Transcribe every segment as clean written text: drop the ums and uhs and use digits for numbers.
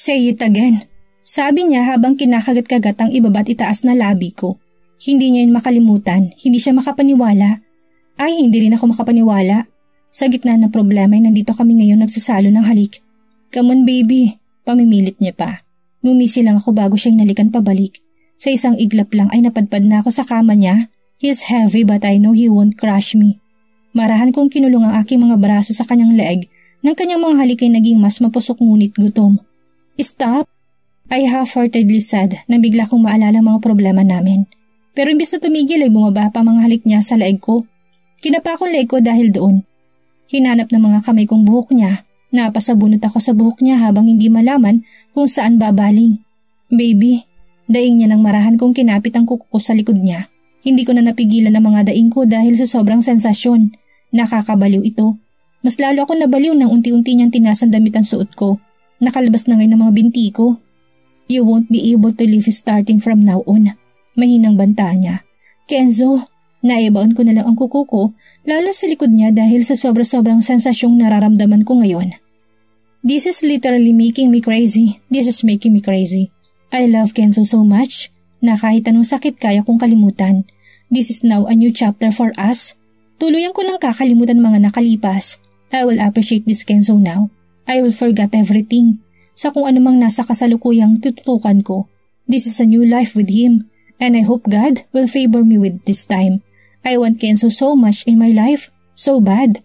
Say it again. Sabi niya habang kinakagat-kagat ang ibaba't itaas na labi ko. Hindi niya yun makalimutan, hindi siya makapaniwala. Ay, hindi rin ako makapaniwala. Sa gitna ng problema ay nandito kami ngayon nagsasalo ng halik. Come on baby, pamimilit niya pa. Ngumisi lang ako bago siya hinalikan pabalik. Sa isang iglap lang ay napadpad na ako sa kama niya. He's heavy but I know he won't crush me. Marahan kong kinulong ang aking mga braso sa kanyang leeg nang kanyang mga halik ay naging mas mapusok ngunit gutom. Stop! I half-heartedly said na bigla kong maalala mga problema namin. Pero imbis na tumigil ay bumaba pa mga halik niya sa leeg ko. Kinapa ko leeg ko dahil doon. Hinanap ng mga kamay kong buhok niya. Napasabunot ako sa buhok niya habang hindi malaman kung saan babaling. Baby, daing niya nang marahan kong kinapit ang kuko ko sa likod niya. Hindi ko na napigilan ang mga daing ko dahil sa sobrang sensasyon. Nakakabaliw ito. Mas lalo ako nabaliw nang unti-unti niyang tinaas ang damit ang suot ko. Nakalabas na ngayon ng mga binti ko. You won't be able to live starting from now on. Mahinang banta niya. Kenzo, naibaon ko na lang ang kuko ko lalo sa likod niya dahil sa sobra-sobrang sensasyong nararamdaman ko ngayon. This is literally making me crazy. This is making me crazy. I love Kenzo so much na kahit anong sakit kaya kong kalimutan. This is now a new chapter for us. Tuluyan ko nang kakalimutan mga nakalipas. I will appreciate this Kenzo now. I will forget everything. Sa kung anumang nasa kasalukuyang tututukan ko. This is a new life with him and I hope God will favor me with this time. I want Kenzo so much in my life, so bad.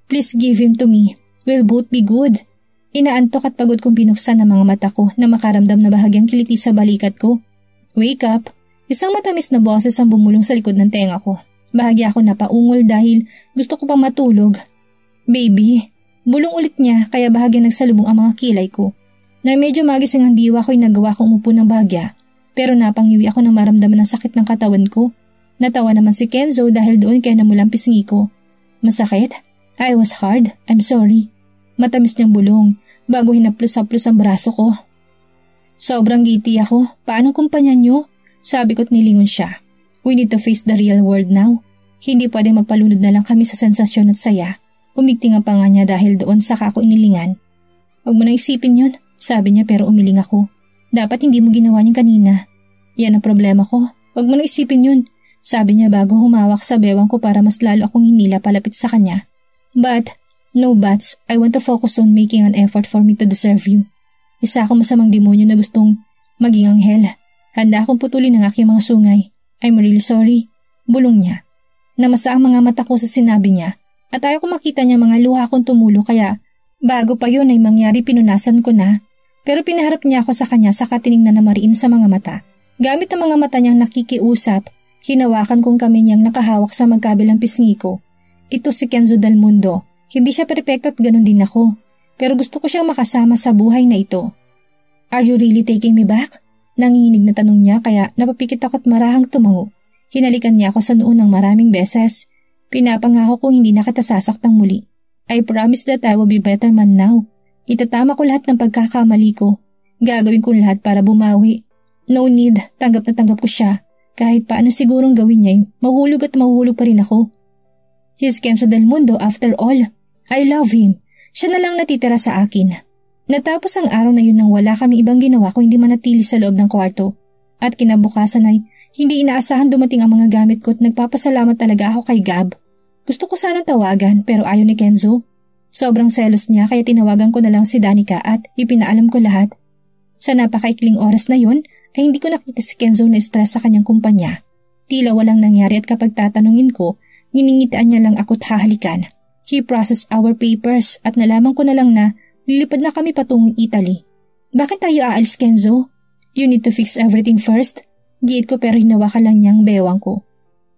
Please give him to me. We'll both be good. Inaantok at pagod kong binuksan ang mga mata ko na makaramdam na bahagyang kiliti sa balikat ko. Wake up! Isang matamis na boses ang bumulong sa likod ng tenga ko. Bahagya ako napaungol dahil gusto ko pang matulog. Baby! Bulong ulit niya kaya bahagya nagsalubong ang mga kilay ko. Na medyo magising ang diwa ko'y nagawa kong umupo ng bahagya. Pero napangiwi ako nang maramdaman ang sakit ng katawan ko. Natawa naman si Kenzo dahil doon kaya namulang pisngi ko. Masakit? I was hard. I'm sorry. Matamis niyang bulong bago hinaplos-haplos ang braso ko. Sobrang giti ako. Paano kumpanya niyo? Sabi ko't nilingon siya. We need to face the real world now. Hindi pwedeng magpalunod na lang kami sa sensasyon at saya. Umigting ang panga niya dahil doon saka ako inilingan. Huwag mo na isipin yun, sabi niya pero umiling ako. Dapat hindi mo ginawa niyan kanina. Yan ang problema ko. Huwag mo na isipin yun, sabi niya bago humawak sa bewang ko para mas lalo akong hinila palapit sa kanya. But, no buts, I want to focus on making an effort for me to deserve you. Isa akong masamang demonyo na gustong maging anghel. Handa akong putulin ang aking mga sungay. I'm really sorry. Bulong niya. Namasa ang mga mata ko sa sinabi niya at ayaw ko makita niya mga luha kong tumulo kaya bago pa yun ay mangyari pinunasan ko na. Pero pinaharap niya ako sa kanya saka tiningnan na mariin sa mga mata. Gamit ang mga mata niyang nakikiusap, hinawakan kong kami niyang nakahawak sa magkabilang pisngi ko. Ito si Kenzo del Mundo. Hindi siya perpekto at ganun din ako. Pero gusto ko siyang makasama sa buhay na ito. Are you really taking me back? Nanginginig na tanong niya kaya napapikit ako at marahang tumango. Hinalikan niya ako sa noo ng maraming beses. Pinapangako kong hindi na kita sasaktang muli. I promise that I will be better man now. Itatama ko lahat ng pagkakamali ko. Gagawin ko lahat para bumawi. No need, tanggap na tanggap ko siya. Kahit paano sigurong gawin niya mahulog at mahulog pa rin ako. He's Kenzo del Mundo after all. I love him. Siya na lang natitira sa akin. Natapos ang araw na yun nang wala kami ibang ginawa kung hindi manatili sa loob ng kwarto. At kinabukasan ay hindi inaasahan dumating ang mga gamit ko at nagpapasalamat talaga ako kay Gab. Gusto ko sanang tawagan pero ayaw ni Kenzo. Sobrang selos niya kaya tinawagan ko na lang si Danica at ipinaalam ko lahat. Sa napakaikling oras na yun ay hindi ko nakita si Kenzo na stress sa kanyang kumpanya. Tila walang nangyari at kapag tatanungin ko, niningitian niya lang ako't hahalikan. He processed our papers at nalaman ko na lang na lilipad na kami patungong Italy. Bakit tayo aalis, Kenzo? You need to fix everything first. Giit ko pero hinawakan lang niyang bewang ko.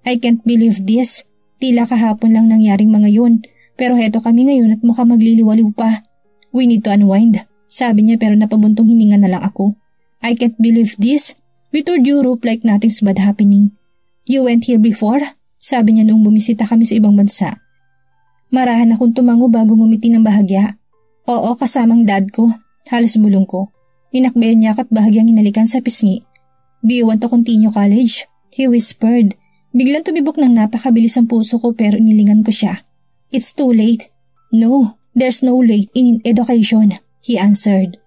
I can't believe this. Tila kahapon lang nangyaring mga yun. Pero heto kami ngayon at mukhang magliliwaliw pa. We need to unwind, sabi niya pero napabuntong hininga na lang ako. I can't believe this. We toured Europe like nothing's bad happening. You went here before? Sabi niya noong bumisita kami sa ibang bansa. Marahan akong tumango bago ngumiti ng bahagya. Oo, kasamang dad ko. Halos bulong ko. Inakbayan niya ako at bahagyang hinalikan sa pisngi. Do you want to continue college? He whispered. Biglang tumibok ng napakabilis ang puso ko pero inilingan ko siya. It's too late. No, there's no late in education, he answered.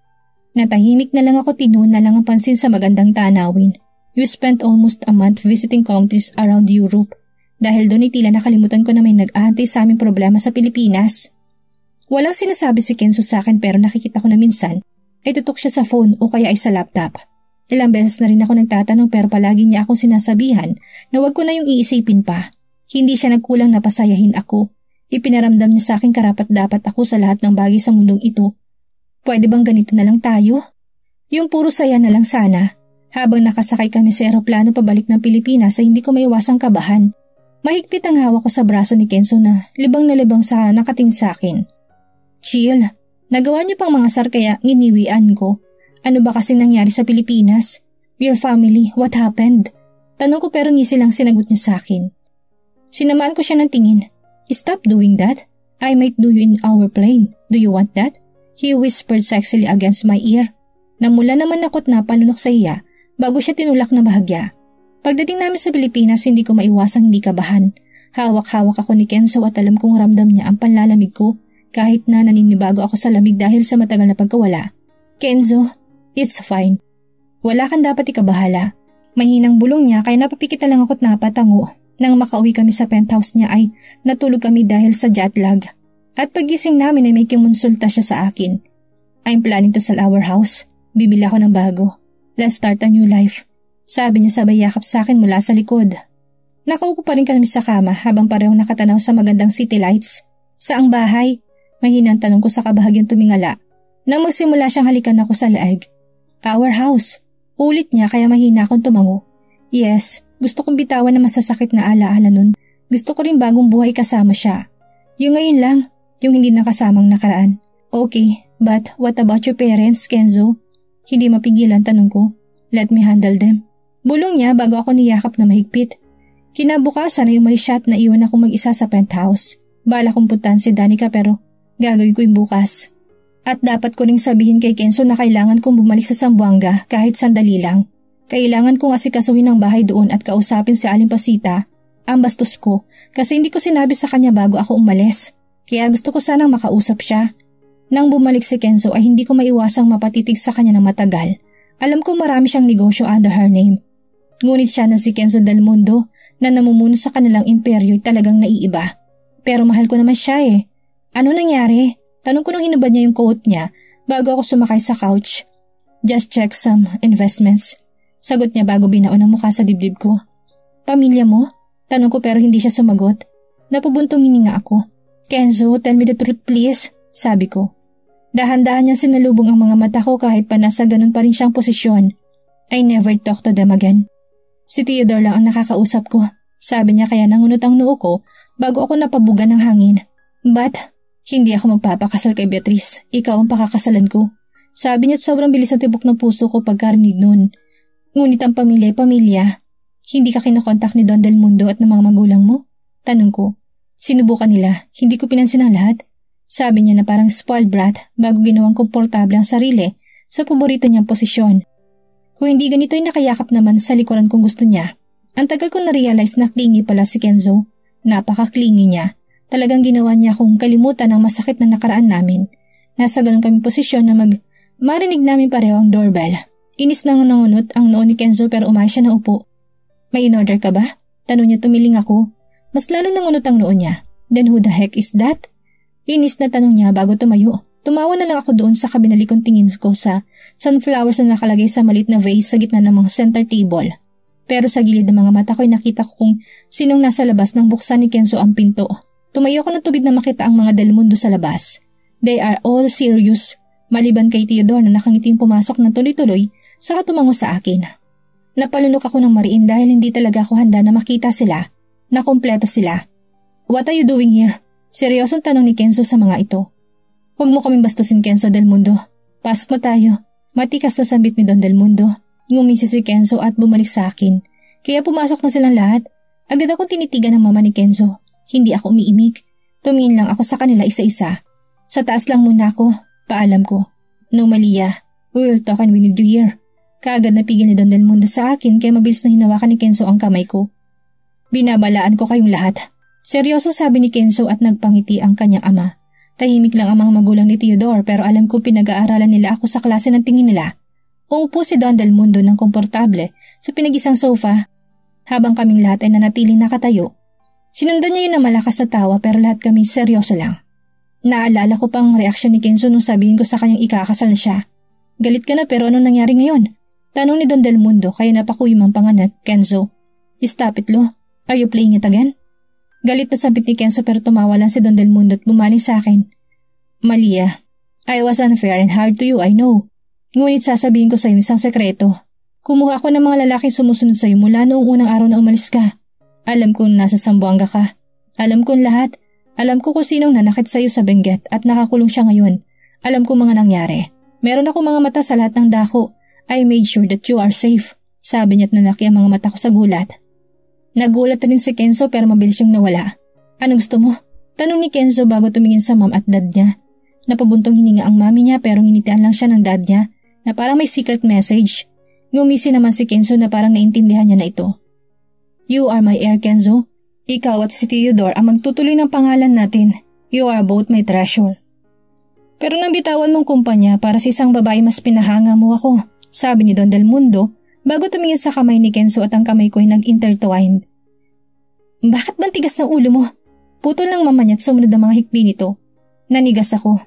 Natahimik na lang ako, tinuon na lang ang pansin sa magandang tanawin. We spent almost a month visiting countries around Europe. Dahil doon tila nakalimutan ko na may nag-aantay sa aming problema sa Pilipinas. Walang sinasabi si Kenzo sa akin pero nakikita ko na minsan ay tutok siya sa phone o kaya ay sa laptop. Ilang beses na rin ako nagtatanong pero palagi niya akong sinasabihan na wag ko na yung iisipin pa. Hindi siya nagkulang na pasayahin ako. Ipinaramdam niya sa akin karapat-dapat ako sa lahat ng bagay sa mundong ito. Pwede bang ganito na lang tayo? Yung puro saya na lang sana. Habang nakasakay kami sa eroplano pabalik ng Pilipinas ay hindi ko maiwasang kabahan. Mahigpit ang hawak ko sa braso ni Kenzo na libang sa nakating sa akin. Chill. Nagawa niya pang mga sar kaya nginiwian ko. Ano ba kasi nangyari sa Pilipinas? We're family. What happened? Tanong ko pero ngisi lang sinagot niya sa akin. Sinamaan ko siya ng tingin. Stop doing that. I might do you in our plane. Do you want that? He whispered sexily against my ear. Namula naman ako't napalunok sa iya bago siya tinulak na bahagya. Pagdating namin sa Pilipinas, hindi ko maiwasang hindi kabahan. Hawak-hawak ako ni Kenzo at alam kong ramdam niya ang panlalamig ko kahit na naninibago ako sa lamig dahil sa matagal na pagkawala. Kenzo, it's fine. Wala kang dapat ikabahala. Mahinang bulong niya kaya napapikit na lang ako't napatango. Nang makauwi kami sa penthouse niya ay natulog kami dahil sa jet lag. At pagising namin ay may kimonsulta siya sa akin. I'm planning to sell our house. Bibili ako ng bago. Let's start a new life. Sabi niya sabay yakap sa akin mula sa likod. Nakaupo pa rin kami sa kama habang parehong nakatanaw sa magandang city lights. Saang bahay? Mahinang tanong ko sa kabahagyang tumingala. Nang magsimula siyang halikan ako sa laeg. Our house. Ulit niya kaya mahina akong tumango. Yes, gusto kong bitawan na masasakit na alaala nun. Gusto ko rin bagong buhay kasama siya. Yung ngayon lang, yung hindi nakasamang nakaraan. Okay, but what about your parents, Kenzo? Hindi mapigilan tanong ko. Let me handle them. Bulong niya bago ako niyakap na mahigpit. Kinabukasan ay umalis siya at naiwan ako mag-isa sa penthouse. Bala kong puntahan si Danica pero gagawin ko yung bukas. At dapat ko ring sabihin kay Kenzo na kailangan kong bumalik sa Zamboanga kahit sandali lang. Kailangan kong asikasuhin ang bahay doon at kausapin si Aling Pasita. Ang bastos ko kasi hindi ko sinabi sa kanya bago ako umalis. Kaya gusto ko sanang makausap siya. Nang bumalik si Kenzo ay hindi ko maiwasang mapatitig sa kanya ng matagal. Alam ko marami siyang negosyo under her name. Ngunit siya na si Kenzo Del Mundo na namumuno sa kanilang imperyo ay talagang naiiba. Pero mahal ko naman siya eh. Ano nangyari? Tanong ko nung hinubad niya yung coat niya bago ako sumakay sa couch. Just check some investments. Sagot niya bago binaon ang mukha sa dibdib ko. Pamilya mo? Tanong ko pero hindi siya sumagot. Napubuntong hininga ako. Kenzo, tell me the truth please, sabi ko. Dahan-dahan niyang sinalubong ang mga mata ko kahit pa nasa ganun pa rin siyang posisyon. I never talk to them again. Si Theodore lang ang nakakausap ko. Sabi niya kaya nangunot ang noo ko bago ako napabuga ng hangin. But, hindi ako magpapakasal kay Beatrice. Ikaw ang pakakasalan ko. Sabi niya sobrang bilis ang tibok ng puso ko pagkarinig nun. Ngunit ang pamilya ay pamilya. Hindi ka kinokontak ni Don Del Mundo at ng mga magulang mo? Tanong ko. Sinubukan nila. Hindi ko pinansin ang lahat. Sabi niya na parang spoiled brat bago ginawang komportable ang sarili sa paborito niyang posisyon. Kung hindi ganito ay nakayakap naman sa likuran kung gusto niya. Ang tagal ko na-realize na clingy pala si Kenzo. Napaka-clingy niya. Talagang ginawa niya akong kalimutan ang masakit na nakaraan namin. Nasa ganun kami posisyon na marinig namin pareho ang doorbell. Inis na nangunot ang noo ni Kenzo pero umayos siya na upo. May in-order ka ba? Tanong niya tumiling ako. Mas lalo nangunot ang noo niya. Then who the heck is that? Inis na tanong niya bago tumayo. Tumawa na lang ako doon sa kabinalikong tingin ko sa sunflowers na nakalagay sa maliit na vase sa gitna ng mga center table. Pero sa gilid ng mga mata ko'y nakita ko kung sinong nasa labas nang buksan ni Kenzo ang pinto. Tumayo ako ng tubig na makita ang mga Del Mundo sa labas. They are all serious. Maliban kay Theodore na nakangiting pumasok ng tuloy-tuloy saka tumango sa akin. Napalunok ako ng mariin dahil hindi talaga ako handa na makita sila. Na kompleto sila. What are you doing here? Seryosong tanong ni Kenzo sa mga ito. Huwag mo kaming bastusin, Kenzo Del Mundo. Pasok na tayo. Matikas na sambit ni Don Del Mundo. Ngumisi si Kenzo at bumalik sa akin. Kaya pumasok na silang lahat. Agad akong tinitigan ng mama ni Kenzo. Hindi ako umiimik. Tumingin lang ako sa kanila isa-isa. Sa taas lang muna ako. Paalam ko. No, Malia. We will talk and we need you here. Kaagad napigil ni Don Del Mundo sa akin kaya mabilis na hinawakan ni Kenzo ang kamay ko. Binabalaan ko kayong lahat. Seryoso sabi ni Kenzo at nagpangiti ang kanyang ama. Tahimik lang ang mga magulang ni Theodore pero alam kong pinag-aaralan nila ako sa klase ng tingin nila. Umupo si Don Del Mundo ng komportable sa pinag-isang sofa habang kaming lahat ay nanatiling nakatayo. Sinundan niya yun na malakas na tawa pero lahat kami seryoso lang. Naalala ko pang reaksyon ni Kenzo nung sabihin ko sa kanyang ikakasal na siya. Galit ka na pero anong nangyari ngayon? Tanong ni Don Del Mundo kaya napakuyom ang panganak, Kenzo. Stop it, Lo. Are you playing it again? Galit na sabit ni Kenzo pero tumawa lang si Don Del Mundo at bumaling sa akin. Malia, I was unfair and hard to you, I know. Ngunit sasabihin ko sa iyo isang sekreto. Kumuha ako ng mga lalaking sumusunod sa iyo mula noong unang araw na umalis ka. Alam kong nasa Zamboanga ka. Alam kong lahat. Alam ko kung sinong nanakit sa iyo sa Benguet at nakakulong siya ngayon. Alam ko mga nangyari. Meron ako mga mata sa lahat ng dako. I made sure that you are safe. Sabi niya at nanaki ang mga mata ko sa gulat. Nagulat rin si Kenzo pero mabilis siyang nawala. Ano gusto mo? Tanong ni Kenzo bago tumingin sa mom at dad niya. Napabuntong hininga ang mami niya pero nginitian lang siya ng dad niya na parang may secret message. Ngumisi naman si Kenzo na parang naintindihan niya na ito. You are my heir, Kenzo. Ikaw at si Theodore ang magtutuloy ng pangalan natin. You are both my treasure. Pero nang bitawan mong kumpanya para sa isang babae mas pinahanga mo ako, sabi ni Don Del Mundo bago tumingin sa kamay ni Kenzo at ang kamay ko ay nag-intertwined. Bakit bang tigas ng ulo mo? Putol ng mama niya at sumunod ang mga hikbi nito. Nanigas ako.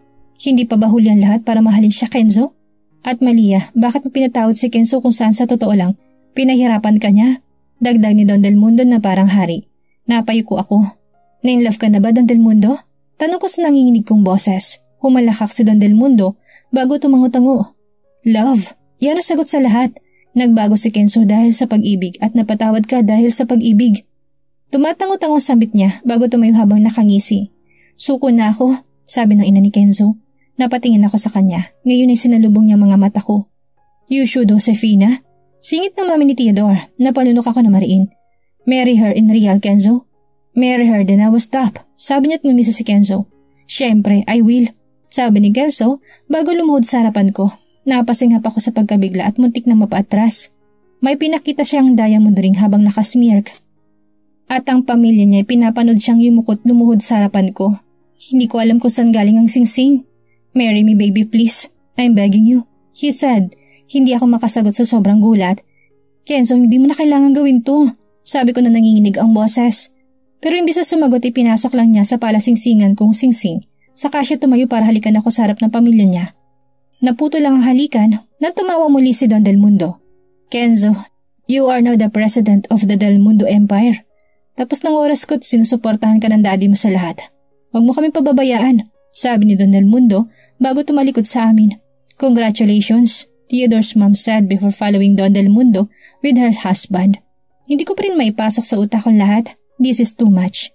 Hindi pa ba huli ang lahat para mahalin siya, Kenzo? At Malia, bakit mo pinatawad si Kenzo kung saan sa totoo lang pinahirapan ka niya? Dagdag ni Don Del Mundo na parang hari. Napayuko ako. Na-in-love ka na ba, Don Del Mundo? Tanong ko sa nanginginig kong boses. Humalakak si Don Del Mundo bago tumango-tango. Love, yan ang sagot sa lahat. Nagbago si Kenzo dahil sa pag-ibig at napatawad ka dahil sa pag-ibig. Tumatango-tango sambit niya bago tumayo habang nakangisi. Suko na ako, sabi ng ina ni Kenzo. Napatingin ako sa kanya. Ngayon ay sinalubong niya mga mata ko. You should, Josefina. Singit ng mami ni Theodore. Napalunok ako na mariin. Marry her in real, Kenzo. Marry her then I will stop. Sabi niya at ngumisa si Kenzo. Siyempre, I will. Sabi ni Kenzo bago lumuhod sa harapan ko. Napasingap ako sa pagkabigla at muntik na mapaatras. May pinakita siyang diamond ring habang nakasmirk. At ang pamilya niya pinapanood siyang yumukot lumuhod sa harapan ko. Hindi ko alam kung saan galing ang singsing. Marry me baby please. I'm begging you. He said. Hindi ako makasagot sa sobrang gulat. Kenzo, hindi mo na kailangan gawin to. Sabi ko na nanginginig ang boses. Pero imbis na sumagot ipinasok lang niya sa palasingsingan kong singsing. Saka siya tumayo para halikan ako sa harap ng pamilya niya. Naputo lang ang halikan nang tumawa muli si Don Del Mundo. Kenzo, you are now the president of the Del Mundo Empire. Tapos ng oras ko't sinusuportahan ka ng daddy mo sa lahat. Huwag mo kami pababayaan, sabi ni Don Del Mundo bago tumalikod sa amin. Congratulations, Theodore's mom said before following Don Del Mundo with her husband. Hindi ko pa rin maipasok sa utak kong lahat. This is too much.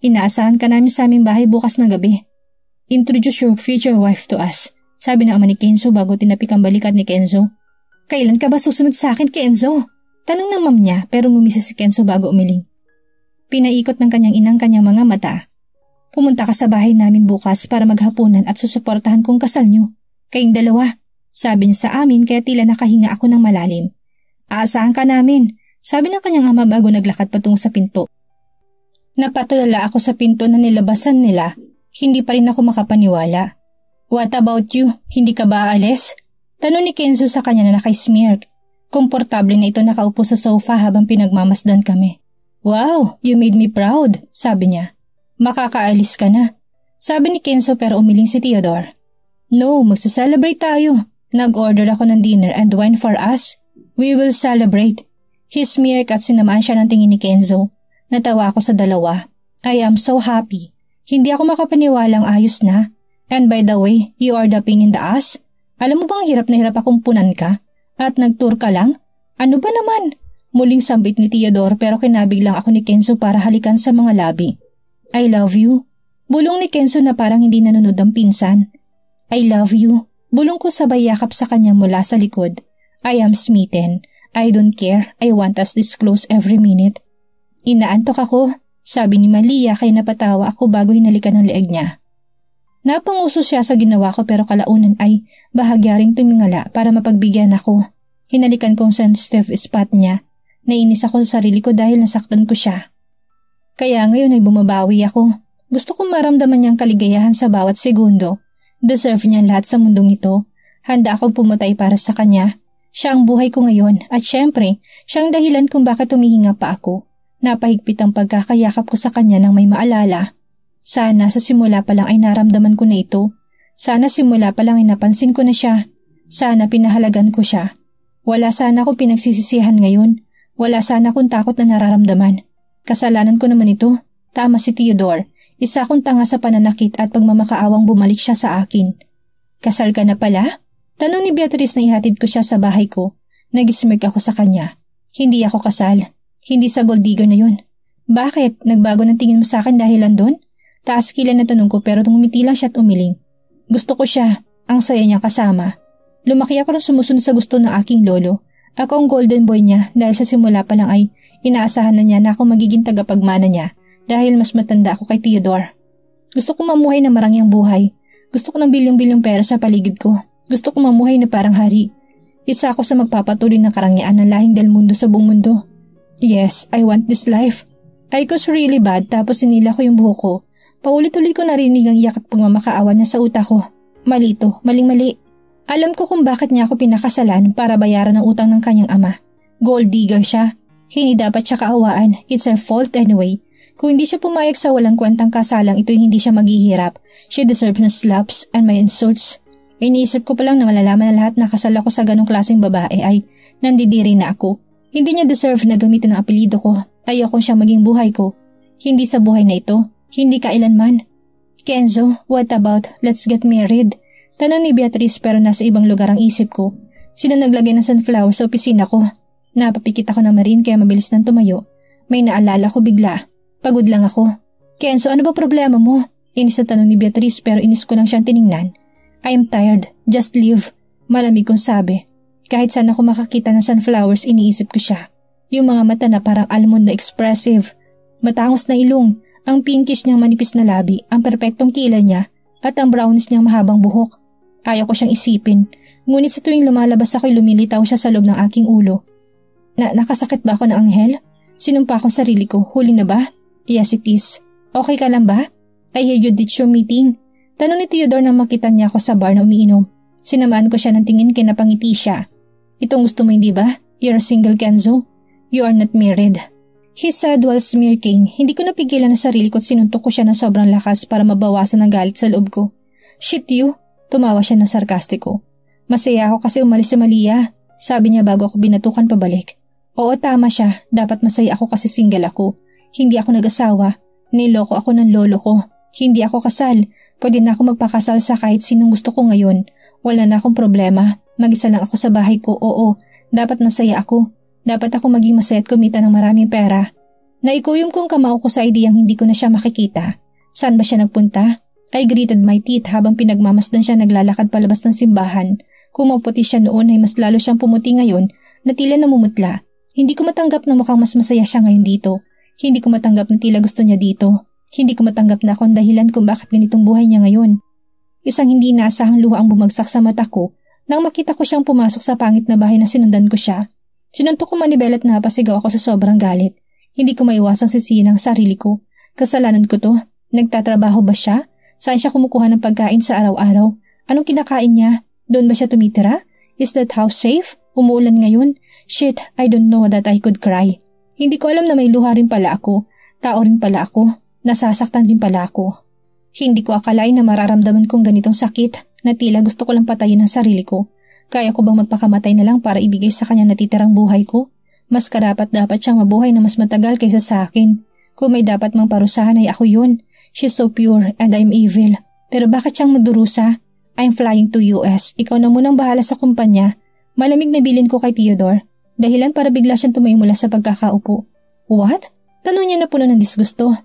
Inaasahan ka namin sa aming bahay bukas na gabi. Introduce your future wife to us, sabi ng ama ni Kenzo bago tinapik ang balikat ni Kenzo. Kailan ka ba susunod sa akin, Kenzo? Tanong ng mom niya pero ngumisa si Kenzo bago umiling. Pinaikot ng kanyang inang kanyang mga mata. Pumunta ka sa bahay namin bukas para maghapunan at susuportahan kong kasal niyo. Kayong dalawa, sabi niya sa amin kaya tila nakahinga ako ng malalim. Aasahan ka namin, sabi ng kanyang ama bago naglakad patungo sa pinto. Napatulala ako sa pinto na nilabasan nila. Hindi pa rin ako makapaniwala. What about you? Hindi ka ba aalis? Tanong ni Kenzo sa kanya na naka-smirk. Komportable na ito nakaupo sa sofa habang pinagmamasdan kami. Wow, you made me proud, sabi niya. Makakaalis ka na. Sabi ni Kenzo pero umiling si Theodore. No, magsa-celebrate tayo. Nag-order ako ng dinner and wine for us. We will celebrate. He smirk at sinamaan siya ng tingin ni Kenzo. Natawa ako sa dalawa. I am so happy. Hindi ako makapaniwalang ayos na. And by the way, you are the pain in the ass. Alam mo bang hirap na hirap akong punan ka? At nag-tour ka lang? Ano ba naman? Muling sambit ni Theodore pero kinabig lang ako ni Kenzo para halikan sa mga labi. I love you. Bulong ni Kenzo na parang hindi nanonood ang pinsan. I love you. Bulong ko sabay yakap sa kanya mula sa likod. I am smitten. I don't care. I want us this close every minute. Inaantok ako, sabi ni Malia kaya napatawa ako bago hinalikan ang leeg niya. Napanguso siya sa ginawa ko pero kalaunan ay bahagya ring tumingala para mapagbigyan ako. Hinalikan kong sensitive spot niya. Nainis ako sa sarili ko dahil nasaktan ko siya. Kaya ngayon ay bumabawi ako. Gusto kong maramdaman niyang kaligayahan sa bawat segundo. Deserve niya lahat sa mundong ito. Handa akong pumatay para sa kanya. Siya ang buhay ko ngayon at syempre, siya ang dahilan kung bakit humihinga pa ako. Napahigpit ang pagkakayakap ko sa kanya nang may maalala. Sana sa simula pa lang ay naramdaman ko na ito. Sana simula pa lang ay napansin ko na siya. Sana pinahalagan ko siya. Wala sana akong pinagsisisihan ngayon. Wala sana akong takot na nararamdaman. Kasalanan ko naman ito. Tama si Theodore. Isa akong tanga sa pananakit at pagmamakaawang bumalik siya sa akin. Kasal ka na pala? Tanong ni Beatrice na ihatid ko siya sa bahay ko. Nag-smirk ako sa kanya. Hindi ako kasal. Hindi sa gold digger na yun. Bakit? Nagbago ng tingin mo sa akin dahilan doon? Taas kilay na tanong ko pero ngumiti lang siya at umiling. Gusto ko siya. Ang saya niya kasama. Lumaki ako nang sumusunod sa gusto ng aking lolo. Ako ang golden boy niya dahil sa simula pa lang ay inaasahan na niya na ako magiging tagapagmana niya dahil mas matanda ako kay Theodore. Gusto ko mamuhay na marangyang buhay. Gusto ko ng bilyong-bilyong pera sa paligid ko. Gusto ko mamuhay na parang hari. Isa ako sa magpapatuloy ng karangyaan ng lahing del mundo sa buong mundo. Yes, I want this life. I was really bad tapos sinila ko yung buhok ko. Paulit-ulit ko narinig ang iyak at pagmamakaawa niya sa utak ko. Mali to, maling-mali. Alam ko kung bakit niya ako pinakasalan para bayaran ang utang ng kanyang ama. Gold digger siya. Hindi dapat siya kaawaan. It's her fault anyway. Kung hindi siya pumayag sa walang kwentang kasalang ito'y hindi siya maghihirap. She deserves my slaps and my insults. Iniisip ko pa lang na malalaman na lahat na kasal ako sa ganong klaseng babae ay nandidiri na ako. Hindi niya deserve na gamitin ang apelido ko. Ayoko siyang maging buhay ko. Hindi sa buhay na ito. Hindi kailanman. Kenzo, what about let's get married? Tanong ni Beatrice pero nasa ibang lugar ang isip ko. Sino naglagay ng sunflower sa opisina ko? Napapikit ako ng marin kaya mabilis nang tumayo. May naalala ko bigla. Pagod lang ako. Kenzo, ano ba problema mo? Inis na tanong ni Beatrice pero inis ko lang siyang tiningnan. I am tired. Just leave. Malamig kong sabi. Kahit saan ako makakita ng sunflowers, iniisip ko siya. Yung mga mata na parang almond na expressive. Matangos na ilong, ang pinkish niyang manipis na labi, ang perpektong kilay niya, at ang brownish niyang mahabang buhok. Ayaw ko siyang isipin. Ngunit sa tuwing lumalabas ako'y lumilitaw siya sa loob ng aking ulo. Nakasakit ba ako ng anghel? Sinumpa akong sarili ko. Huli na ba? Yes, it is. Okay ka lang ba? I hear you ditch your meeting. Tanong ni Theodore nang makita niya ako sa bar na umiinom. Sinamaan ko siya ng tingin kaya napangiti siya. Itong gusto mo hindi ba? You're a single, Kenzo. You are not married. He said while smirking. Hindi ko napigilan ang sarili ko at sinuntok ko siya ng sobrang lakas para mabawasan ang galit sa loob ko. Shit you! Tumawa siya ng sarkastiko. Masaya ako kasi umalis si Malia. Sabi niya bago ako binatukan pabalik. Oo, tama siya. Dapat masaya ako kasi single ako. Hindi ako nag-asawa. Niloko ako ng lolo ko. Hindi ako kasal. Pwede na ako magpakasal sa kahit sinong gusto ko ngayon. Wala na akong problema. Mag-isa lang ako sa bahay ko. Oo, dapat masaya ako. Dapat ako maging masaya at kumita ng maraming pera. Naikuyom kong kamao ko sa ideyang hindi ko na siya makikita. Saan ba siya nagpunta? I gritted my teeth habang pinagmamasdan siya naglalakad palabas ng simbahan. Kung maputi siya noon ay mas lalo siyang pumuti ngayon na tila namumutla. Hindi ko matanggap na mukhang mas masaya siya ngayon dito. Hindi ko matanggap na tila gusto niya dito. Hindi ko matanggap na ako ang dahilan kung bakit ganitong buhay niya ngayon. Isang hindi inaasahang luha ang bumagsak sa mata ko nang makita ko siyang pumasok sa pangit na bahay na sinundan ko siya. Sinuntok ko manibel at napasigaw ako sa sobrang galit. Hindi ko maiwasang sisihin ang sarili ko. Kasalanan ko to. Nagtatrabaho ba siya? Saan siya kumukuha ng pagkain sa araw-araw? Anong kinakain niya? Doon ba siya tumitira? Is that house safe? Umuulan ngayon? Shit, I don't know that I could cry. Hindi ko alam na may luha rin pala ako. Tao rin pala ako. Nasasaktan din pala ako. Hindi ko akalain na mararamdaman kong ganitong sakit na tila gusto ko lang patayin ang sarili ko. Kaya ko bang magpakamatay na lang para ibigay sa kanya natitirang buhay ko? Mas karapat dapat siyang mabuhay na mas matagal kaysa sa akin. Kung may dapat mang parusahan ay ako yun. She's so pure and I'm evil. Pero bakit siyang magdurusa? I'm flying to US. Ikaw na munang bahala sa kumpanya. Malamig na bilin ko kay Theodore. Dahilan para bigla siyang tumayo mula sa pagkakaupo. What? Tanong niya na puno ng disgusto.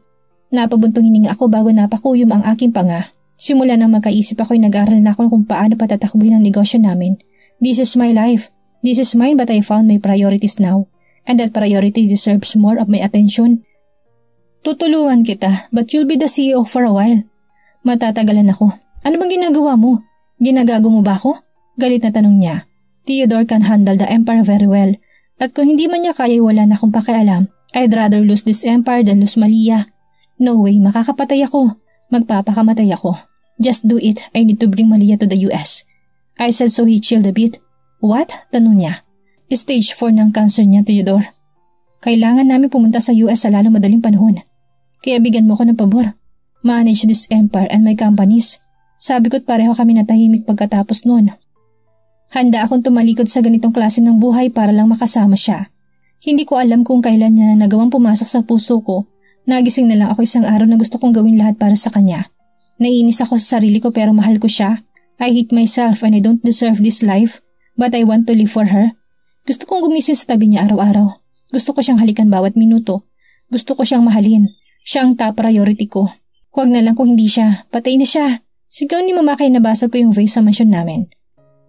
Napabuntong hininga ako bago napakuyom ang aking panga. Simula nang magkaisip ako'y nag-aaral na ako kung paano patatakbuhin ang negosyo namin. This is my life. This is mine but I found my priorities now. And that priority deserves more of my attention. Tutulungan kita but you'll be the CEO for a while. Matatagalan ako. Ano bang ginagawa mo? Ginagago mo ba ako? Galit na tanong niya. Theodore can handle the empire very well. At kung hindi man niya kaya wala na akong pakialam, I'd rather lose this empire than lose Malia. No way, makakapatay ako. Magpapakamatay ako. Just do it. I need to bring Malia to the US. I said so he chilled a bit. What? Tanong niya. Stage 4 ng cancer niya, Theodore. Kailangan namin pumunta sa US sa lalong madaling panahon. Kaya bigyan mo ko ng pabor. Manage this empire and my companies. Sabi ko't pareho kami natahimik pagkatapos noon. Handa akong tumalikod sa ganitong klase ng buhay para lang makasama siya. Hindi ko alam kung kailan niya nagawang pumasok sa puso ko. Nagising na lang ako isang araw na gusto kong gawin lahat para sa kanya. Naiinis ako sa sarili ko pero mahal ko siya. I hate myself and I don't deserve this life, but I want to live for her. Gusto kong gumising sa tabi niya araw-araw. Gusto ko siyang halikan bawat minuto. Gusto ko siyang mahalin. Siya ang top priority ko. Huwag na lang kung hindi siya. Patay na siya. Sigaw ni Mama kay nabasag ko yung vase sa mansyon namin.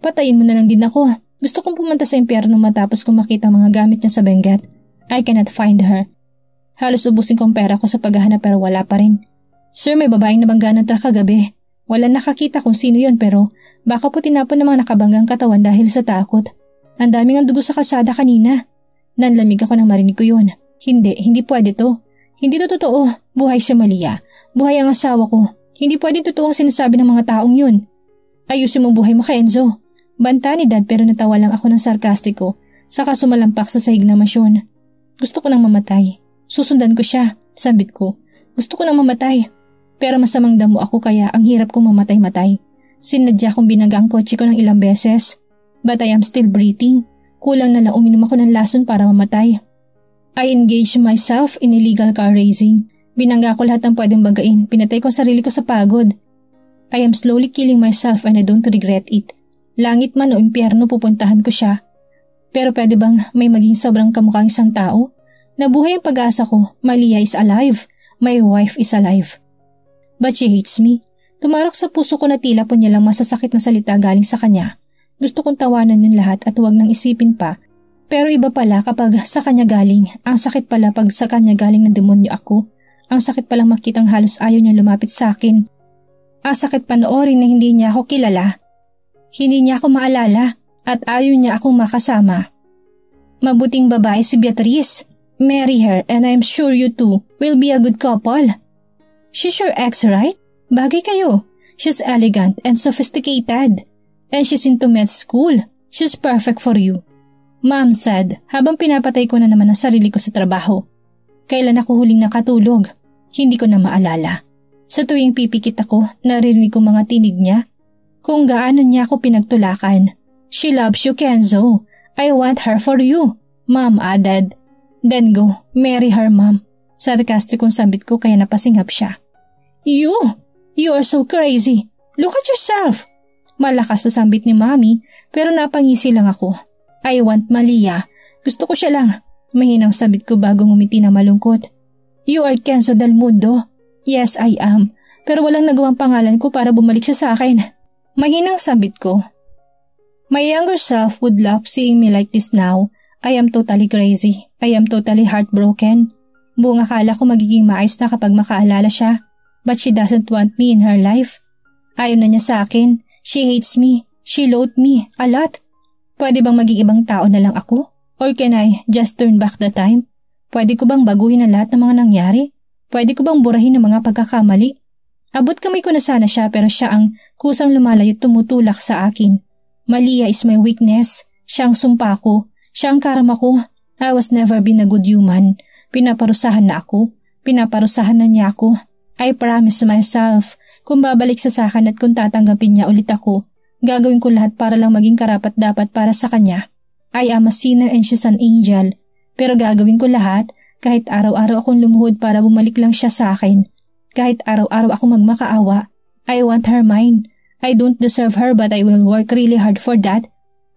Patayin mo na lang din ako. Gusto kong pumunta sa impyerno matapos kong makita mga gamit niya sa Benguet. I cannot find her. Halos ubusin kong pera ko sa paghahanap pero wala pa rin. Sir, may babaeng nabangga ng truck kagabi. Wala nakakita kung sino yon pero baka po tinapon ng mga nakabanggang katawan dahil sa takot. Ang daming ang dugo sa kalsada kanina. Nanlamig ako nang marinig ko yun. Hindi pwede to. Hindi to totoo. Buhay si Malia. Buhay ang asawa ko. Hindi pwede totoo ang sinasabi ng mga taong yun. Ayusin mong buhay mo, Kenzo. Banta ni Dad pero natawa lang ako ng sarkastiko. Saka sumalampak sa sahig na masyon. Gusto ko nang mamatay. Susundan ko siya. Sambit ko. Gusto ko nang mamatay. Pero masamang damo ako kaya ang hirap kong mamatay-matay. Sinadya kong binaga ang kotse ko ng ilang beses. But I am still breathing. Kulang na lang uminom ako ng lason para mamatay. I engaged myself in illegal car racing. Binangga ko lahat ng pwedeng bagain. Pinatay ko sarili ko sa pagod. I am slowly killing myself and I don't regret it. Langit man o impyerno pupuntahan ko siya. Pero pwede bang may maging sobrang kamukhang isang tao? Nabuhay ang pag-asa ko. Malia is alive. My wife is alive. But she hates me. Tumarok sa puso ko na tila po niya lang masasakit na salita galing sa kanya. Gusto kong tawanan yun lahat at huwag nang isipin pa. Pero iba pala kapag sa kanya galing. Ang sakit pala pag sa kanya galing ng demonyo ako. Ang sakit palang makitang halos ayaw niya lumapit sa akin. Ang sakit panoorin na hindi niya ako kilala. Hindi niya ako maalala at ayaw niya akong makasama. Mabuting babae si Beatrice. Marry her and I'm sure you two will be a good couple. She's your ex, right? Bagay kayo. She's elegant and sophisticated. And she's into med school. She's perfect for you. Mom said habang pinapatay ko na naman ang sarili ko sa trabaho. Kailan ako huling nakatulog? Hindi ko na maalala. Sa tuwing pipikit ako, naririnig ko mga tinig niya. Kung gaano niya ako pinagtulakan. She loves you, Kenzo. I want her for you. Mom added. Then go, marry her, Mom. Sarcastic kong sambit ko kaya napasingap siya. You are so crazy. Look at yourself. Malakas na sambit ni Mami pero napangisi lang ako. I want Malia. Gusto ko siya lang. Mahinang sambit ko bago ngumiti na malungkot. You are Kenzo del Mundo. Yes, I am. Pero walang nagawang pangalan ko para bumalik siya sa akin. Mahinang sambit ko. My younger self would love seeing me like this now. I am totally crazy. I am totally heartbroken. Buong akala ko magiging maayos na kapag makaalala siya. But she doesn't want me in her life. Ayaw na niya sa akin. She hates me. She loathed me a lot. Pwede bang maging ibang tao na lang ako? Or can I just turn back the time? Pwede ko bang baguhin ang lahat ng mga nangyari? Pwede ko bang burahin ang mga pagkakamali? Abot kamay ko na sana siya pero siya ang kusang lumalayo at tumutulak sa akin. Malia is my weakness. Siya ang sumpa ko. Siya ang karma ko. I was never been a good human. Pinaparusahan na ako. Pinaparusahan na niya ako. I promise myself, kung babalik siya sa akin at kung tatanggapin niya ulit ako, gagawin ko lahat para lang maging karapat-dapat para sa kanya. I am a sinner and she's an angel. Pero gagawin ko lahat kahit araw-araw akong lumuhod para bumalik lang siya sa akin. Kahit araw-araw ako magmakaawa. I want her mine. I don't deserve her but I will work really hard for that.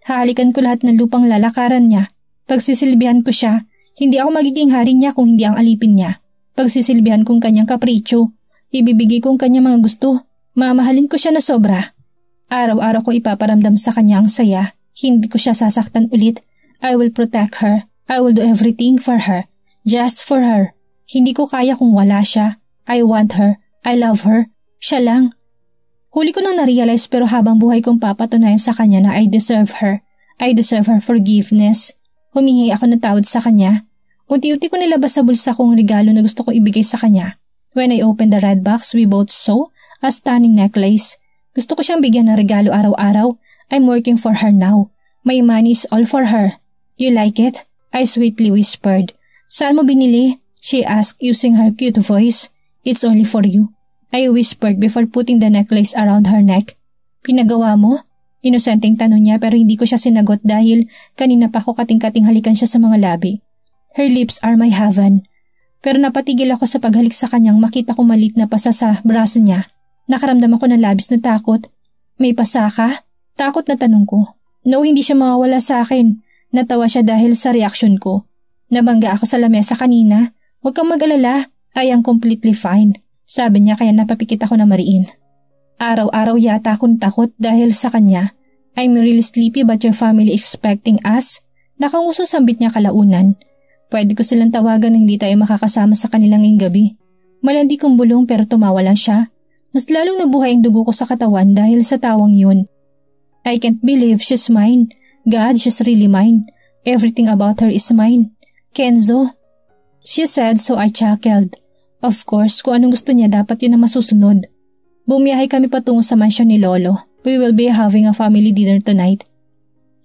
Hahalikan ko lahat ng lupang lalakaran niya. Pagsisilbihan ko siya, hindi ako magiging hari niya kung hindi ang alipin niya. Pagsisilbihan kong kanyang kapritsyo, ibibigay kong kanyang mga gusto, mamahalin ko siya na sobra. Araw-araw ko ipaparamdam sa kanya ang saya, hindi ko siya sasaktan ulit. I will protect her, I will do everything for her, just for her. Hindi ko kaya kung wala siya. I want her, I love her, siya lang. Huli ko nang na-realize pero habang buhay kong papatunayan sa kanya na I deserve her her forgiveness. Humingi ako ng tawad sa kanya. Unti-unti ko nilabas sa bulsa kong regalo na gusto kong ibigay sa kanya. When I opened the red box, we both saw a stunning necklace. Gusto ko siyang bigyan ng regalo araw-araw. I'm working for her now. My money is all for her. You like it? I sweetly whispered. Saan mo binili? She asked using her cute voice. It's only for you. I whispered before putting the necklace around her neck. Pinagawa mo? Inosenteng tanong niya pero hindi ko siya sinagot dahil kanina pa ako kating-kating halikan siya sa mga labi. Her lips are my heaven. Pero napatigil ako sa paghalik sa kanyang makita ko malit na pasa sa braso niya. Nakaramdam ako ng labis na takot. May pasa ka? Takot na tanong ko. No, hindi siya mawawala sa akin. Natawa siya dahil sa reaksyon ko. Nabangga ako sa lamesa kanina. Huwag kang mag-alala. I am completely fine. Sabi niya kaya napapikit ako na mariin. Araw-araw yata akong takot dahil sa kanya. I'm really sleepy but your family expecting us. Nakanguso sambit niya kalaunan. Pwede ko silang tawagan na hindi tayo makakasama sa kanilang ngayong gabi. Malandi kong bulong pero tumawa lang siya. Mas lalong nabuhay ang dugo ko sa katawan dahil sa tawang yun. I can't believe she's mine. God, she's really mine. Everything about her is mine. Kenzo, she said so I chuckled. Of course, kung anong gusto niya dapat yun ang masusunod. Bumiyahe kami patungo sa mansyon ni Lolo. We will be having a family dinner tonight.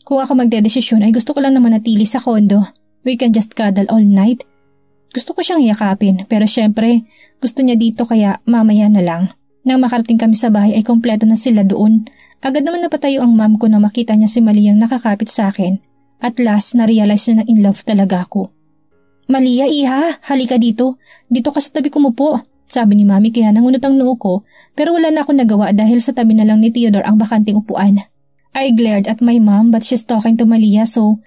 Kung ako magdedesisyon ay gusto ko lang na manatili sa kondo. We can just cuddle all night. Gusto ko siyang yakapin pero syempre gusto niya dito kaya mamaya na lang. Nang makarating kami sa bahay ay kompleto na sila doon. Agad naman napatayo ang mom ko nang makita niya si Maliyang nakakapit sa akin. At last na-realize niya na in love talaga ako. Malia, iha, halika dito. Dito ka sa tabi kumupo. Sabi ni Mami kaya nangunot ang noo ko pero wala na akong nagawa dahil sa tabi na lang ni Theodore ang bakanting upuan. I glared at my mom but she's talking to Malia so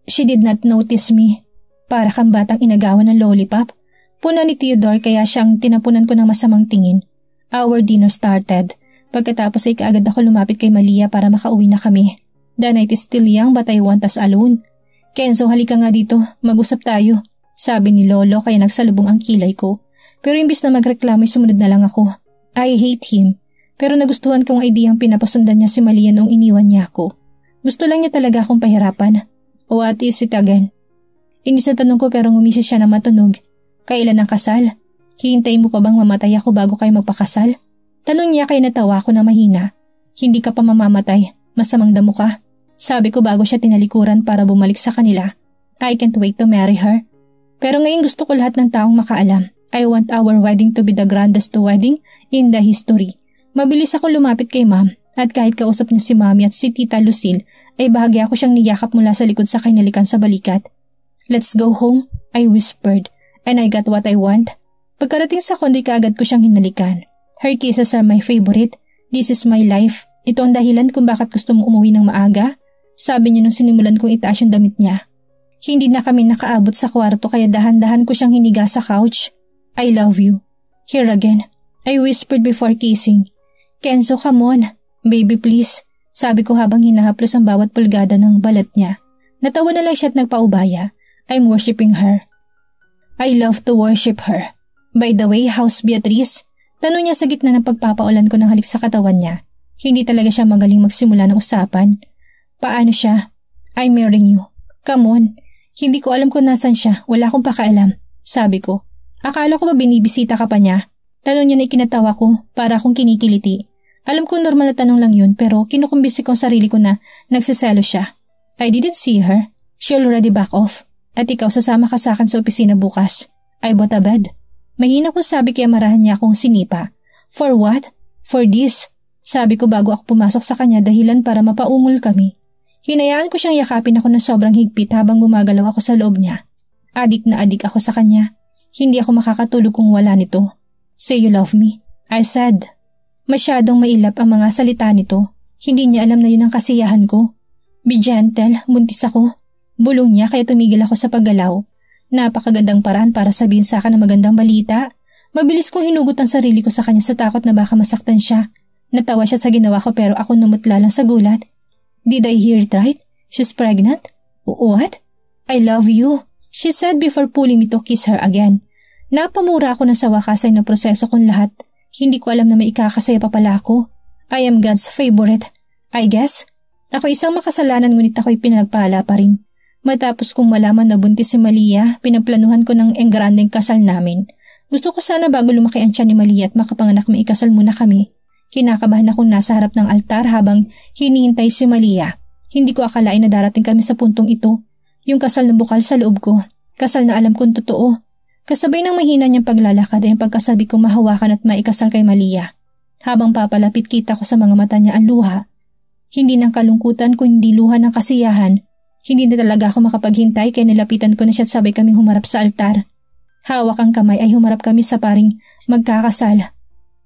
she did not notice me. Para kang batang inagawan ng lollipop. Puna ni Theodore kaya siyang tinapunan ko ng masamang tingin. Our dinner started. Pagkatapos ay kaagad ako lumapit kay Malia para makauwi na kami. The night is still young but I want us alone. Kenzo, halika nga dito. Mag-usap tayo. Sabi ni Lolo kaya nagsalubong ang kilay ko. Pero imbis na magreklamo ay sumunod na lang ako. I hate him. Pero nagustuhan kong ideyang pinapasundan niya si Malia noong iniwan niya ako. Gusto lang niya talaga akong pahirapan. O what is it again? Inis na tanong ko pero ngumisi siya na matunog. Kailan ang kasal? Hihintayin mo pa bang mamatay ako bago kayo magpakasal? Tanong niya kaya natawa ako na mahina. Hindi ka pa mamamatay. Masamang damo ka. Sabi ko bago siya tinalikuran para bumalik sa kanila. I can't wait to marry her. Pero ngayon gusto ko lahat ng taong makaalam. I want our wedding to be the grandest wedding in the history. Mabilis ako lumapit kay Ma'am at kahit kausap niya si Mami at si Tita Lucille ay bahagya ko siyang niyakap mula sa likod sa kinalikan sa balikat. Let's go home, I whispered, and I got what I want. Pagkarating sa kondo'y kaagad ko siyang hinalikan. Her kisses are my favorite. This is my life. Ito ang dahilan kung bakit gusto mong umuwi ng maaga. Sabi niya nung sinimulan kong itaas yung damit niya. Hindi na kami nakaabot sa kwarto kaya dahan-dahan ko siyang hiniga sa couch. I love you. Here again. I whispered before kissing. Kenzo, come on. Baby, please. Sabi ko habang hinahaplos ang bawat pulgada ng balat niya. Natawa na lang siya at nagpaubaya. I'm worshiping her. I love to worship her. By the way, how's Beatrice? Tanong niya sa gitna ng pagpapaulan ko ng halik sa katawan niya. Hindi talaga siya magaling magsimula ng usapan. Paano siya? I'm marrying you. Come on. Hindi ko alam kung nasan siya. Wala akong pakialam. Sabi ko. Akala ko ba binibisita ka pa niya? Tanong niya na ikinatawa ko para akong kinikiliti. Alam ko normal na tanong lang yun pero kinukumbisi ko ang sarili ko na nagsiselo siya. I didn't see her. She already back off. At ikaw sasama ka sa akin sa opisina bukas. I bought a bed. Mahina kong sabi kaya marahan niya akong sinipa. For what? For this. Sabi ko bago ako pumasok sa kanya dahilan para mapaungol kami. Hinayaan ko siyang yakapin ako ng sobrang higpit habang gumagalaw ako sa loob niya. Adik na adik ako sa kanya. Hindi ako makakatulog kung wala nito. Say you love me. I said. Masyadong mailap ang mga salita nito. Hindi niya alam na yun ang kasiyahan ko. Be gentle, buntis ako. Bulong niya kaya tumigil ako sa paggalaw. Napakagandang paraan para sabihin sa akin ng magandang balita. Mabilis kong hinugot ang sarili ko sa kanya sa takot na baka masaktan siya. Natawa siya sa ginawa ko pero ako namutla lang sa gulat. Did I hear it right? She's pregnant? What? I love you. She said before pulling me to kiss her again. Napamura ako na sa wakas ay naproseso kong lahat. Hindi ko alam na may ikakasaya pa pala ako. I am God's favorite. I guess. Ako isang makasalanan ngunit ako'y pinagpala pa rin. Matapos kong malaman na buntis si Malia, pinaplanuhan ko ng engrandeng kasal namin. Gusto ko sana bago lumaki ang tiyan ni Malia at makapanganak maikasal muna kami. Kinakabahan akong nasa harap ng altar habang hinihintay si Malia. Hindi ko akalain na darating kami sa puntong ito. Yung kasal na bukal sa loob ko. Kasal na alam kong totoo. Kasabay ng mahina niyang paglalakad ay ang pagkasabi kong mahawakan at maikasal kay Malia. Habang papalapit kita ko sa mga mata niya ang luha. Hindi ng kalungkutan kundi luha ng kasiyahan. Hindi na talaga ako makapaghintay kaya nilapitan ko na siya at sabay kaming humarap sa altar. Hawak ang kamay ay humarap kami sa paring magkakasal.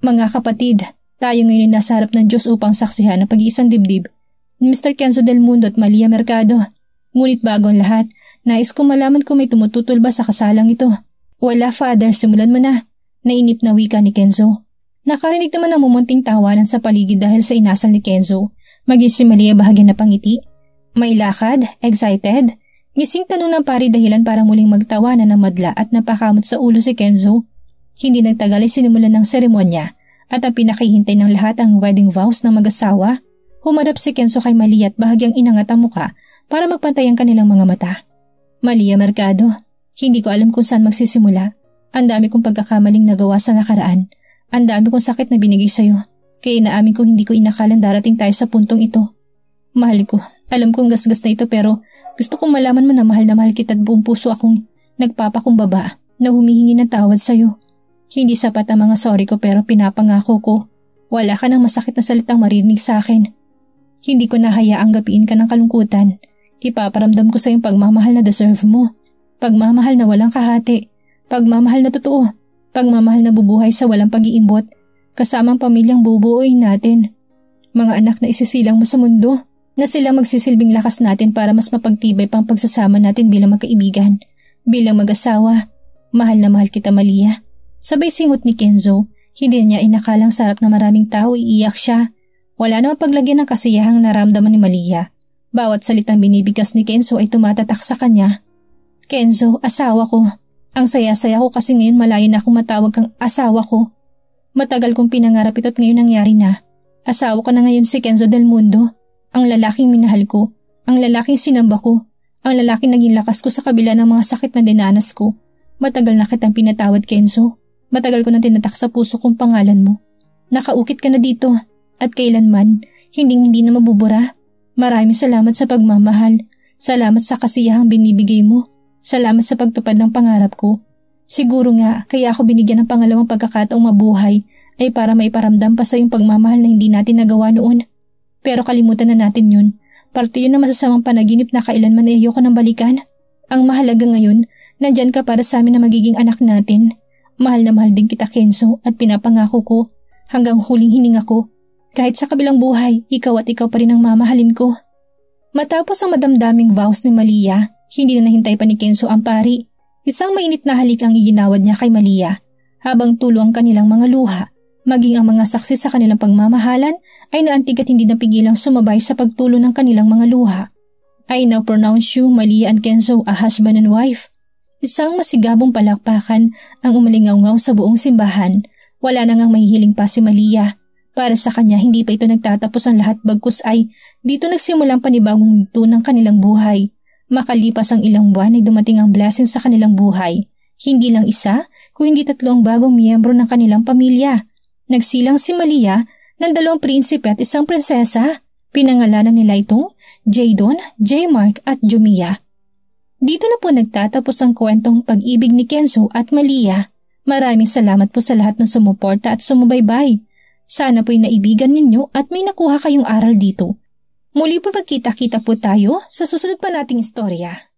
Mga kapatid, tayo ngayon ay nasa harap ng Diyos upang saksihan ang pag-iisang dibdib ni Mr. Kenzo Del Mundo at Malia Mercado. Ngunit bago ang lahat, nais ko malaman kung may tumututol ba sa kasalang ito. Wala, Father, simulan mo na. Nainip na wika ni Kenzo. Nakarinig naman ang mumunting tawanan sa paligid dahil sa inasal ni Kenzo. Maging si Malia bahagyan na pangiti. May lakad? Excited? Gising tanong ng pari dahilan para muling magtawanan ng madla at napakamot sa ulo si Kenzo. Hindi nagtagal ay sinimulan ng seremonya at ang pinakihintay ng lahat ang wedding vows ng mag-asawa. Humarap si Kenzo kay Malia at bahagyang inangat ang muka para magpantay ang kanilang mga mata. Malia Mercado, hindi ko alam kung saan magsisimula. Ang dami kong pagkakamaling nagawa sa nakaraan. Ang dami kong sakit na binigay sa'yo. Kaya inaamin kong hindi ko inakalang darating tayo sa puntong ito. Mahal ko, alam kong gasgas na ito pero gusto kong malaman mo na mahal kita at buong puso akong nagpapakumbaba na humihingi ng tawad sa'yo. Hindi sapat ang mga sorry ko pero pinapangako ko. Wala ka ng masakit na salitang maririnig sa akin. Hindi ko nahayaang gapiin ka ng kalungkutan. Ipaparamdam ko sa iyong pagmamahal na deserve mo. Pagmamahal na walang kahati. Pagmamahal na totoo. Pagmamahal na bubuhay sa walang pag-iimbot. Kasamang pamilyang bubuoy natin. Mga anak na isisilang mo sa mundo. Na sila magsisilbing lakas natin para mas mapagtibay pang pagsasama natin bilang magkaibigan. Bilang mag-asawa. Mahal na mahal kita, Malia. Sabay singot ni Kenzo. Hindi niya inakalang sarap na maraming tao iiyak siya. Wala namang paglagyan ng kasiyahang naramdaman ni Malia. Bawat salitang binibigas ni Kenzo ay tumatatak sa kanya. Kenzo, asawa ko. Ang saya-saya ko kasi ngayon malayo na akong matawag kang asawa ko. Matagal kong pinangarap ito at ngayon nangyari na. Asawa ko na ngayon si Kenzo Del Mundo. Ang lalaking minahal ko. Ang lalaking sinamba ko. Ang lalaking naging lakas ko sa kabila ng mga sakit na dinanas ko. Matagal na kitang pinatawad, Kenzo. Matagal ko na tinatak sa puso kong pangalan mo. Nakaukit ka na dito. At kailanman, hindi na mabubura. Maraming salamat sa pagmamahal. Salamat sa kasiyahang binibigay mo. Salamat sa pagtupad ng pangarap ko. Siguro nga, kaya ako binigyan ng pangalawang pagkakataong mabuhay ay para maiparamdam pa sa yung pagmamahal na hindi natin nagawa noon. Pero kalimutan na natin yun. Parte yun na masasamang panaginip na kailanman ay ayoko nang balikan. Ang mahalaga ngayon, nandyan ka para sa amin na magiging anak natin. Mahal na mahal din kita, Kenzo, at pinapangako ko hanggang huling hininga ko. Kahit sa kabilang buhay, ikaw at ikaw pa rin ang mamahalin ko. Matapos ang madamdaming vows ni Malia, hindi na nahintay pa ni Kenzo ang pari. Isang mainit na halik ang iginawad niya kay Malia. Habang tulo ang kanilang mga luha, maging ang mga saksi sa kanilang pagmamahalan ay naantig at hindi napigilang sumabay sa pagtulo ng kanilang mga luha. I now pronounce you, Malia and Kenzo, a husband and wife. Isang masigabong palakpakan ang umalingaw-ngaw sa buong simbahan. Wala na ngang mahihiling pa si Malia. Para sa kanya hindi pa ito nagtatapos ang lahat bagkus ay dito nagsimulang panibagong yugto ng kanilang buhay. Makalipas ang ilang buwan ay dumating ang blessing sa kanilang buhay. Hindi lang isa, kung hindi 3 ang bagong miyembro ng kanilang pamilya. Nagsilang si Malia ng 2 prinsipe at 1 prinsesa. Pinangalanan nila itong Jadon, J-Mark at Jumia. Dito na po nagtatapos ang kwentong pag-ibig ni Kenzo at Malia. Maraming salamat po sa lahat ng sumuporta at sumubaybay. Sana po'y naibigan ninyo at may nakuha kayong aral dito. Muli po magkita-kita po tayo sa susunod pa nating istorya.